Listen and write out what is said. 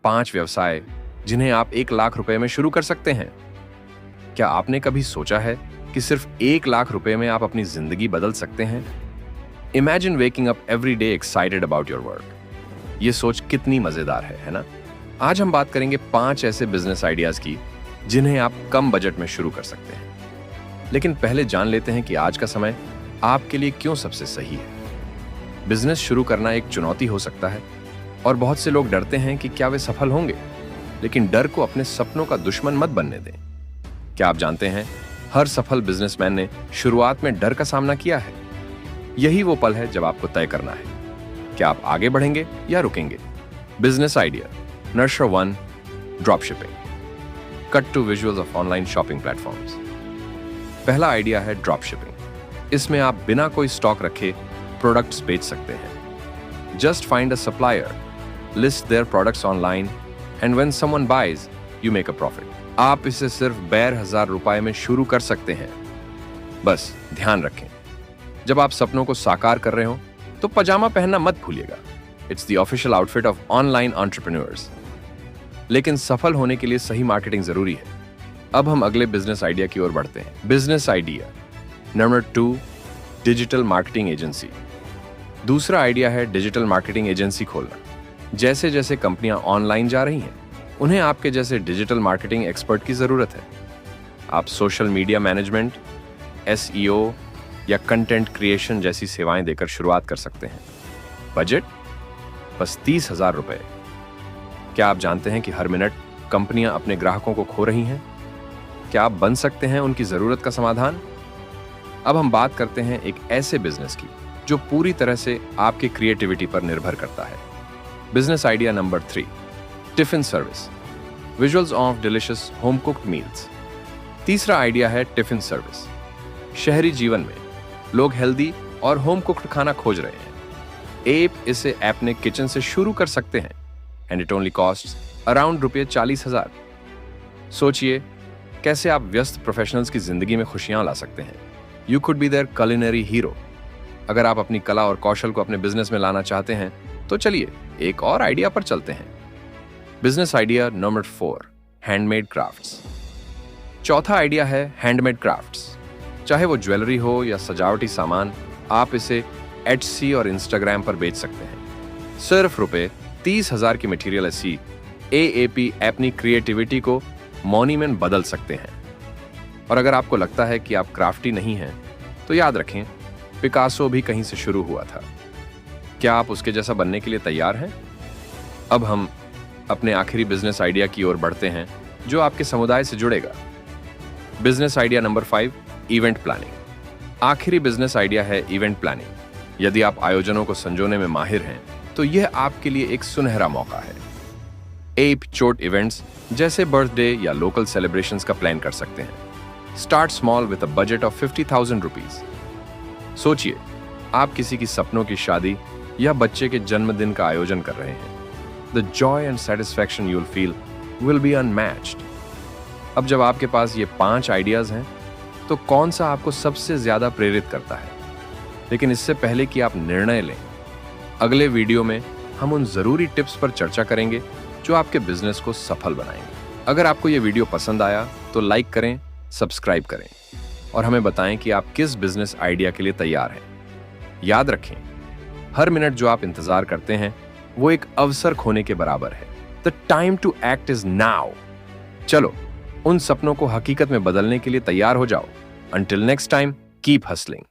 5 व्यवसाय जिन्हें आप 1 लाख रुपए में शुरू कर सकते हैं। क्या आपने कभी सोचा है कि सिर्फ 1 लाख रुपए में आप अपनी जिंदगी बदल सकते हैं? Imagine waking up every day excited about your work. ये सोच कितनी मजेदार है ना? आज हम बात करेंगे 5 ऐसे बिजनेस आइडियाज की जिन्हें आप कम बजट में शुरू कर सकते हैं। लेकिन पहले जान लेते हैं कि आज का समय आपके लिए क्यों सबसे सही है। बिजनेस शुरू करना एक चुनौती हो सकता है और बहुत से लोग डरते हैं कि क्या वे सफल होंगे। लेकिन डर को अपने सपनों का दुश्मन मत बनने दें। क्या आप जानते हैं, हर सफल बिजनेसमैन ने शुरुआत में डर का सामना किया है। यही वो पल है जब आपको तय करना है, क्या आप आगे बढ़ेंगे या रुकेंगे। Business idea nurture 1, drop shipping. Cut to visuals of online shopping platforms. पहला आइडिया है ड्रॉप शिपिंग। इसमें आप बिना कोई स्टॉक रखे प्रोडक्ट्स बेच सकते हैं। Just find a supplier, list their products online and when someone buys you make a profit. आप इसे सिर्फ 12,000 रुपए में शुरू कर सकते हैं। बस ध्यान रखें, जब आप सपनों को साकार कर रहे हो तो पजामा पहनना मत भूलिएगा। It's the official outfit of online entrepreneurs. लेकिन सफल होने के लिए सही मार्केटिंग जरूरी है। अब हम अगले बिजनेस आइडिया की ओर बढ़ते हैं। Business idea number 2, digital marketing agency. दूसरा आइडिया है डिजिटल मार्केटिंग एजेंसी खोलना। जैसे जैसे कंपनियां ऑनलाइन जा रही हैं, उन्हें आपके जैसे डिजिटल मार्केटिंग एक्सपर्ट की जरूरत है। आप सोशल मीडिया मैनेजमेंट, SEO या कंटेंट क्रिएशन जैसी सेवाएं देकर शुरुआत कर सकते हैं। बजट बस 30,000 रुपए। क्या आप जानते हैं कि हर मिनट कंपनियां अपने ग्राहकों को खो रही हैं? क्या आप बन सकते हैं उनकी जरूरत का समाधान? अब हम बात करते हैं एक ऐसे बिजनेस की जो पूरी तरह से आपकी क्रिएटिविटी पर निर्भर करता है। Business idea number 3, tiffin service. Visuals of delicious home cooked meals. तीसरा आइडिया है टिफिन सर्विस। शहरी जीवन में लोग हेल्दी और होम कुक्ड खाना खोज रहे हैं। आप इसे अपने किचन से शुरू कर सकते हैं and it only costs around ₹40,000। सोचिए कैसे आप व्यस्त प्रोफेशनल्स की जिंदगी में खुशियां ला सकते हैं। You could be their culinary hero. अगर आप अपनी कला और कौशल को अपने बिजनेस में लाना चाहते हैं तो चलिए एक और आइडिया पर चलते हैं। Business idea number 4, handmade crafts. चौथा आइडिया है हैंडमेड क्राफ्ट्स। चाहे वो ज्वेलरी हो या सजावटी सामान, आप इसे Etsy और Instagram पर बेच सकते हैं। सिर्फ ₹30,000 की मटेरियल ऐसी AAP अपनी क्रिएटिविटी को मनी में बदल सकते हैं। और अगर आपको लगता है कि आप क्राफ्टी नहीं हैं, तो याद रखें, पिकासो भी कहीं से शुरू हुआ था। क्या आप उसके जैसा बनने के लिए तैयार हैं? अब हम अपने आखिरी बिजनेस आइडिया की ओर बढ़ते हैं जो आपके समुदाय से जुड़ेगा। Business idea number 5, event planning. आखिरी बिजनेस आइडिया है इवेंट प्लानिंग। यदि आप आयोजनों को संजोने में माहिर हैं तो यह आपके लिए एक सुनहरा मौका है। आप छोट इवेंट्स जैसे बर्थडे या लोकल सेलिब्रेशंस का प्लान कर सकते हैं। Start small with a budget of ₹50,000। सोचिए, आप किसी की सपनों की शादी या बच्चे के जन्मदिन का आयोजन कर रहे हैं। The Joy and satisfaction you will feel will be unmatched. अब जब आपके पास ये 5 आइडियाज हैं, तो कौन सा आपको सबसे ज्यादा प्रेरित करता है? लेकिन इससे पहले कि आप निर्णय लें, अगले वीडियो में हम उन जरूरी टिप्स पर चर्चा करेंगे जो आपके बिजनेस को सफल बनाएंगे। अगर आपको ये वीडियो पसंद आया तो लाइक करें, सब्सक्राइब करें और हमें बताएं कि आप किस बिजनेस आइडिया के लिए तैयार हैं। याद रखें, हर मिनट जो आप इंतजार करते हैं वो एक अवसर खोने के बराबर है। The time to act is now. चलो उन सपनों को हकीकत में बदलने के लिए तैयार हो जाओ। Until next time, keep hustling.